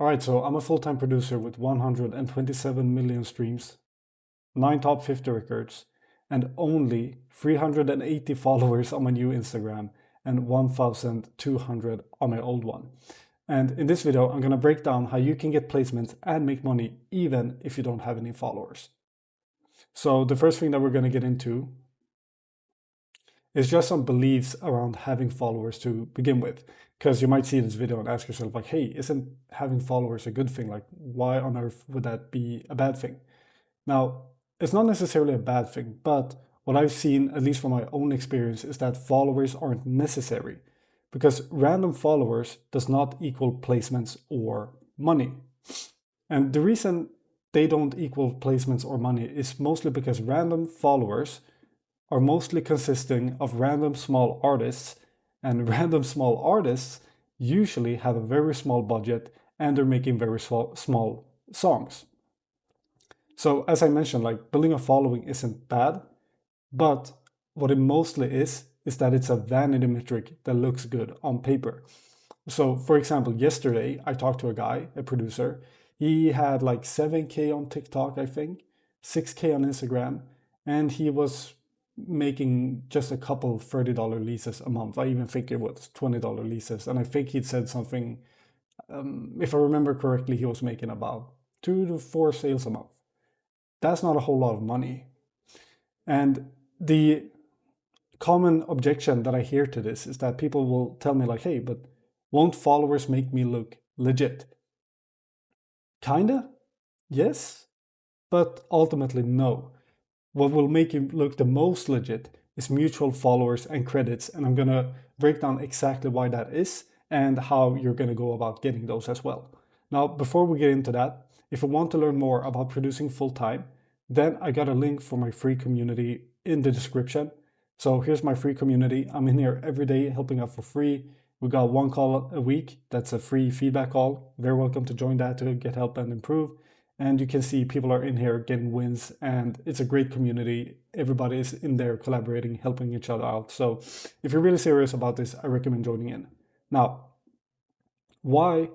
All right, so I'm a full-time producer with 127 million streams, 9 top 50 records, and only 380 followers on my new Instagram and 1,200 on my old one. And in this video, I'm gonna break down how you can get placements and make money even if you don't have any followers. So the first thing that we're gonna get into is just some beliefs around having followers to begin with. Because you might see this video and ask yourself like, hey, isn't having followers a good thing? Like, why on earth would that be a bad thing? Now, it's not necessarily a bad thing, but what I've seen, at least from my own experience, is that followers aren't necessary because random followers does not equal placements or money. And the reason they don't equal placements or money is mostly because random followers are mostly consisting of random small artists, and random small artists usually have a very small budget and they're making very small songs. So as I mentioned, like building a following isn't bad, but what it mostly is that it's a vanity metric that looks good on paper. So for example, yesterday I talked to a guy, a producer. He had like 7K on TikTok, I think, 6K on Instagram, and he was making just a couple $30 leases a month. I even think it was $20 leases. And I think he'd said something, if I remember correctly, he was making about 2 to 4 sales a month. That's not a whole lot of money. And the common objection that I hear to this is that people will tell me like, hey, but won't followers make me look legit? Kinda, yes, but ultimately no. What will make you look the most legit is mutual followers and credits, and I'm gonna break down exactly why that is and how you're gonna go about getting those as well. Now, before we get into that, if you want to learn more about producing full time, then I got a link for my free community in the description. So here's my free community. I'm in here every day helping out for free. We got one call a week. That's a free feedback call. Very welcome to join that to get help and improve. And you can see people are in here getting wins, and it's a great community. Everybody is in there collaborating, helping each other out. So if you're really serious about this, I recommend joining in. Now, why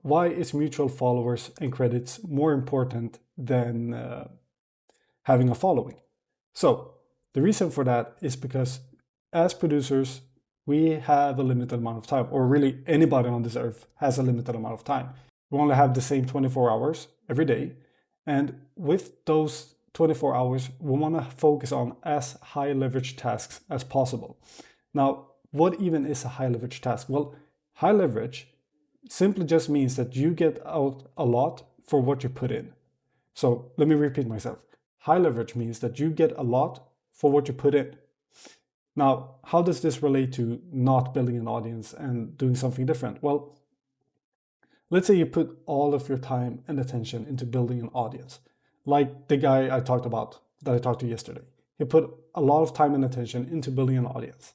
why is mutual followers and credits more important than having a following? So the reason for that is because as producers, we have a limited amount of time, or really anybody on this earth has a limited amount of time. We only have the same 24 hours every day. And with those 24 hours, we want to focus on as high leverage tasks as possible. Now, what even is a high leverage task? Well, high leverage simply just means that you get out a lot for what you put in. So let me repeat myself. High leverage means that you get a lot for what you put in. Now, how does this relate to not building an audience and doing something different? Well, let's say you put all of your time and attention into building an audience, like the guy I talked about that I talked to yesterday. He put a lot of time and attention into building an audience.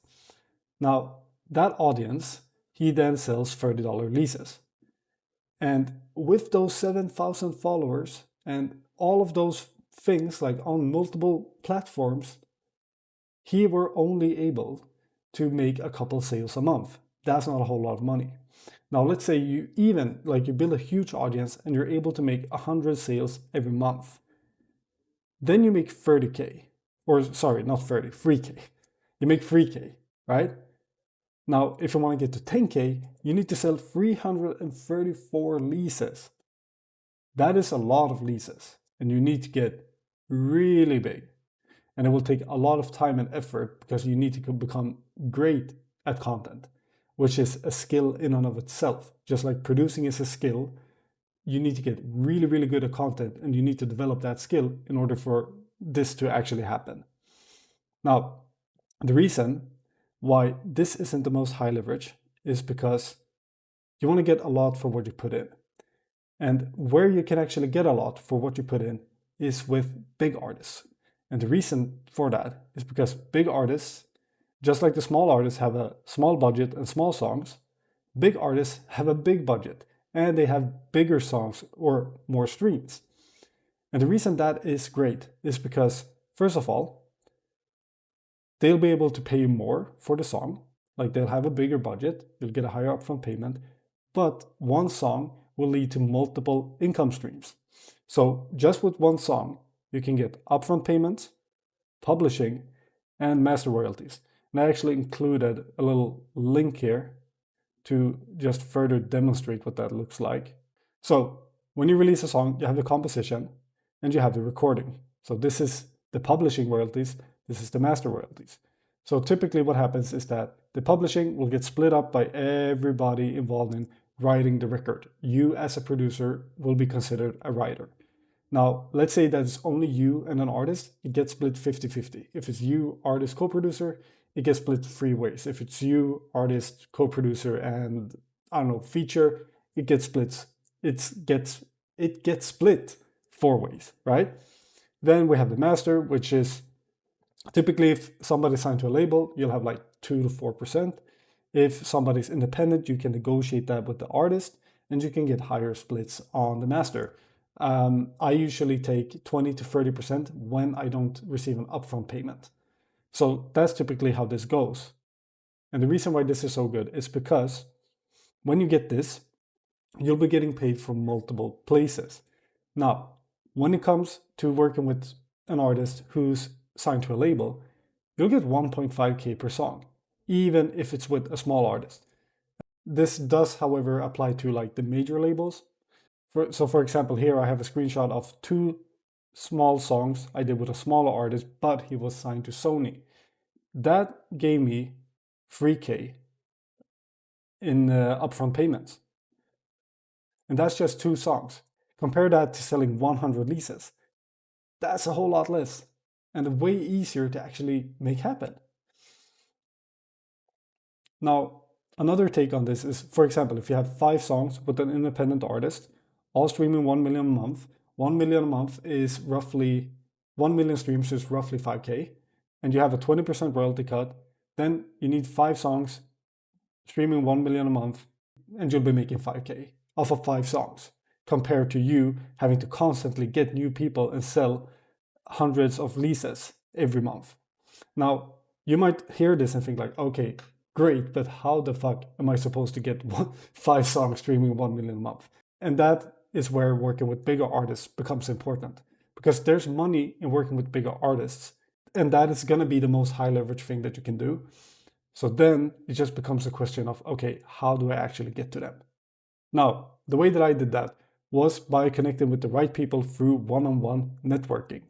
Now, that audience, he then sells $30 leases. And with those 7,000 followers and all of those things like on multiple platforms, he were only able to make a couple sales a month. That's not a whole lot of money. Now, let's say you even like you build a huge audience and you're able to make 100 sales every month. Then you make 30K, or sorry, not 30, 3K. You make 3K, right? Now, if you want to get to 10K, you need to sell 334 leases. That is a lot of leases, and you need to get really big. And it will take a lot of time and effort because you need to become great at content, which is a skill in and of itself. Just like producing is a skill, you need to get really, really good at content, and you need to develop that skill in order for this to actually happen. Now, the reason why this isn't the most high leverage is because you want to get a lot for what you put in. And where you can actually get a lot for what you put in is with big artists. And the reason for that is because big artists, just like the small artists have a small budget and small songs, big artists have a big budget and they have bigger songs or more streams. And the reason that is great is because, first of all, they'll be able to pay you more for the song. Like they'll have a bigger budget, you'll get a higher upfront payment, but one song will lead to multiple income streams. So just with one song, you can get upfront payments, publishing, and master royalties. And I actually included a little link here to just further demonstrate what that looks like. So when you release a song, you have the composition and you have the recording. So this is the publishing royalties, this is the master royalties. So typically what happens is that the publishing will get split up by everybody involved in writing the record. You as a producer will be considered a writer. Now, let's say that it's only you and an artist, it gets split 50-50. If it's you, artist, co-producer, it gets split 3 ways. If it's you, artist, co-producer, and I don't know, feature, it gets split. It gets split 4 ways, right? Then we have the master, which is typically if somebody's signed to a label, you'll have like 2 to 4%. If somebody's independent, you can negotiate that with the artist and you can get higher splits on the master. I usually take 20 to 30% when I don't receive an upfront payment. So that's typically how this goes. And the reason why this is so good is because when you get this, you'll be getting paid from multiple places. Now, when it comes to working with an artist who's signed to a label, you'll get 1.5K per song, even if it's with a small artist. This does, however, apply to like the major labels. So for example, here I have a screenshot of 2 small songs I did with a smaller artist, but he was signed to Sony. That gave me 3K in upfront payments. And that's just 2 songs. Compare that to selling 100 releases. That's a whole lot less and way easier to actually make happen. Now, another take on this is, for example, if you have 5 songs with an independent artist, all streaming 1 million a month, 1 million a month is roughly, 1 million streams is roughly 5K, and you have a 20% royalty cut, then you need 5 songs streaming 1 million a month, and you'll be making 5K off of 5 songs, compared to you having to constantly get new people and sell hundreds of releases every month. Now, you might hear this and think like, okay, great, but how the fuck am I supposed to get 5 songs streaming 1 million a month? And that is where working with bigger artists becomes important, because there's money in working with bigger artists, and that is going to be the most high leverage thing that you can do. So then it just becomes a question of, okay, how do I actually get to them? Now, the way that I did that was by connecting with the right people through one-on-one networking.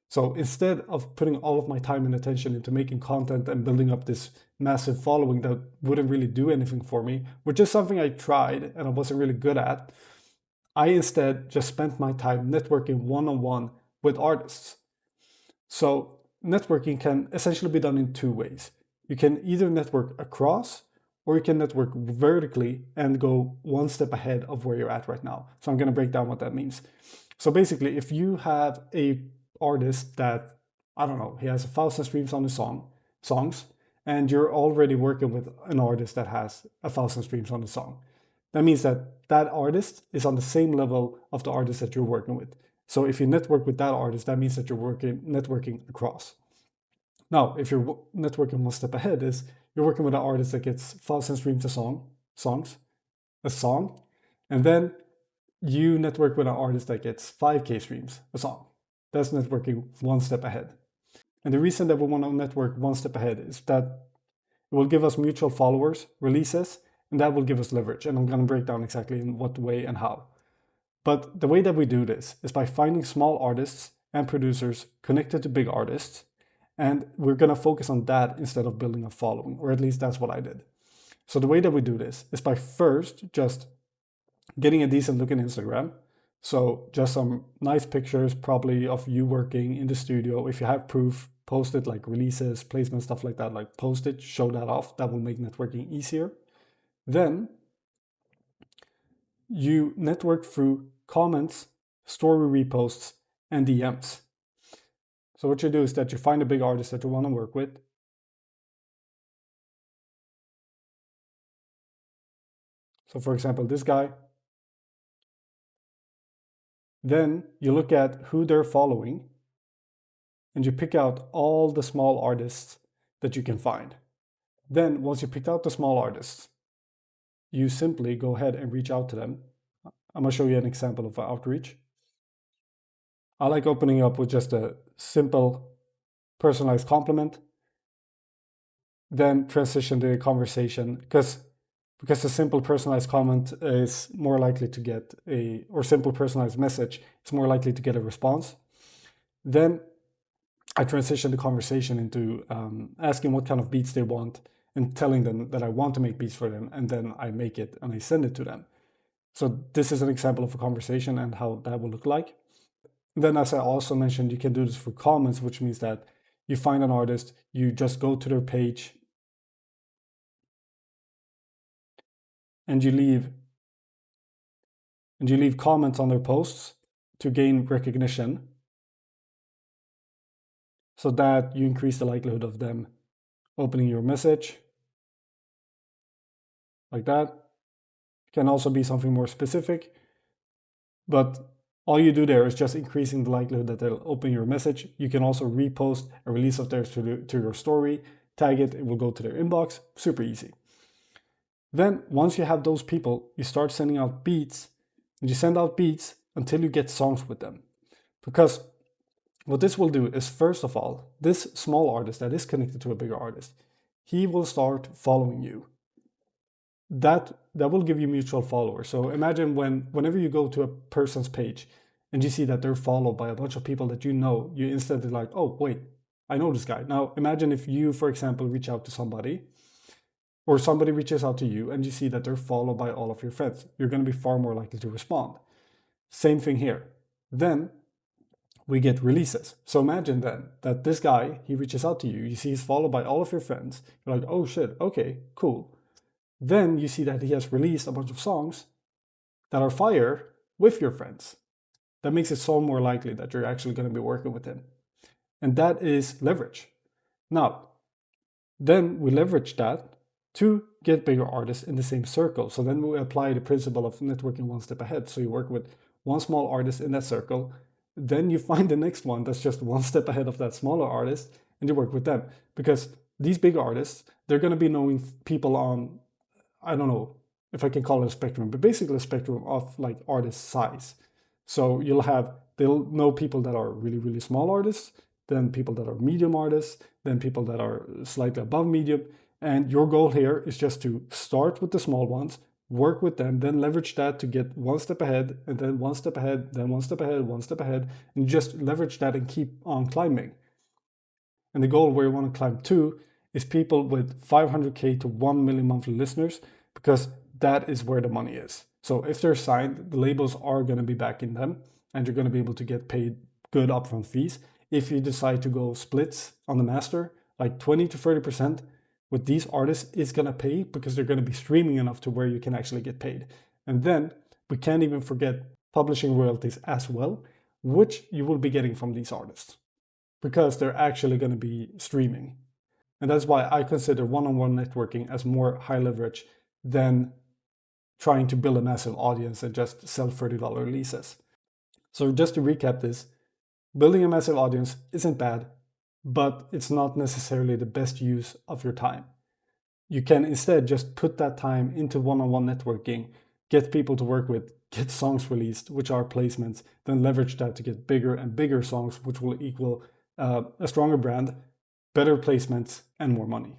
So instead of putting all of my time and attention into making content and building up this massive following that wouldn't really do anything for me, which is something I tried and I wasn't really good at, I instead just spent my time networking one-on-one with artists. So networking can essentially be done in 2 ways. You can either network across, or you can network vertically and go one step ahead of where you're at right now. So I'm going to break down what that means. So basically, if you have a artist that, I don't know, he has 1,000 streams on his songs, and you're already working with an artist that has 1,000 streams on the song, that means that that artist is on the same level of the artist that you're working with. So if you network with that artist, that means that you're networking across. Now, if you're networking one step ahead, is you're working with an artist that gets 1,000 streams a song, and then you network with an artist that gets 5K streams a song. That's networking one step ahead. And the reason that we want to network one step ahead is that it will give us mutual followers, releases, and that will give us leverage. And I'm going to break down exactly in what way and how. But the way that we do this is by finding small artists and producers connected to big artists. And we're going to focus on that instead of building a following, or at least that's what I did. So the way that we do this is by first just getting a decent looking Instagram. So just some nice pictures, probably of you working in the studio. If you have proof, post it, like releases, placement, stuff like that, like post it, show that off. That will make networking easier. Then you network through comments, story reposts, and DMs. So what you do is that you find a big artist that you want to work with. So for example, this guy. Then you look at who they're following and you pick out all the small artists that you can find. Then once you picked out the small artists, you simply go ahead and reach out to them. I'm gonna show you an example of outreach. I like opening up with just a simple personalized compliment, then transition the conversation because a simple personalized comment is more likely to get or simple personalized message is more likely to get a response. Then I transition the conversation into asking what kind of beats they want and telling them that I want to make beats for them, and then I make it and I send it to them. So this is an example of a conversation and how that will look like. Then, as I also mentioned, you can do this for comments, which means that you find an artist, you just go to their page, and you leave comments on their posts to gain recognition, so that you increase the likelihood of them opening your message like that. It can also be something more specific, but all you do there is just increasing the likelihood that they'll open your message. You can also repost a release of theirs to your story, tag it, it will go to their inbox, super easy. Then once you have those people, you start sending out beats, and you send out beats until you get songs with them. Because what this will do is, first of all, this small artist that is connected to a bigger artist, he will start following you. That will give you mutual followers. So imagine whenever you go to a person's page and you see that they're followed by a bunch of people that you know, you instantly like, oh wait, I know this guy. Now imagine if you, for example, reach out to somebody, or somebody reaches out to you and you see that they're followed by all of your friends. You're going to be far more likely to respond. Same thing here. Then we get releases. So imagine then that this guy, he reaches out to you, you see he's followed by all of your friends. You're like, oh shit, okay, cool. Then you see that he has released a bunch of songs that are fire with your friends. That makes it so more likely that you're actually going to be working with him. And that is leverage. Now, then we leverage that to get bigger artists in the same circle. So then we apply the principle of networking one step ahead. So you work with one small artist in that circle, then you find the next one that's just one step ahead of that smaller artist, and you work with them. Because these big artists, they're going to be knowing people on, I don't know if I can call it a spectrum, but basically a spectrum of like artist size. So they'll know people that are really, really small artists, then people that are medium artists, then people that are slightly above medium. And your goal here is just to start with the small ones, work with them, then leverage that to get one step ahead, and then one step ahead, then one step ahead, one step ahead, and just leverage that and keep on climbing. And the goal where you want to climb to is people with 500K to 1 million monthly listeners, because that is where the money is. So if they're signed, the labels are going to be backing them, and you're going to be able to get paid good upfront fees. If you decide to go splits on the master, like 20 to 30%, what these artists is going to pay, because they're going to be streaming enough to where you can actually get paid. And then we can't even forget publishing royalties as well, which you will be getting from these artists, because they're actually going to be streaming. And that's why I consider one-on-one networking as more high leverage than trying to build a massive audience and just sell $30 releases. So just to recap this, building a massive audience isn't bad, but it's not necessarily the best use of your time. You can instead just put that time into one-on-one networking, get people to work with, get songs released, which are placements, then leverage that to get bigger and bigger songs, which will equal a stronger brand, better placements, and more money.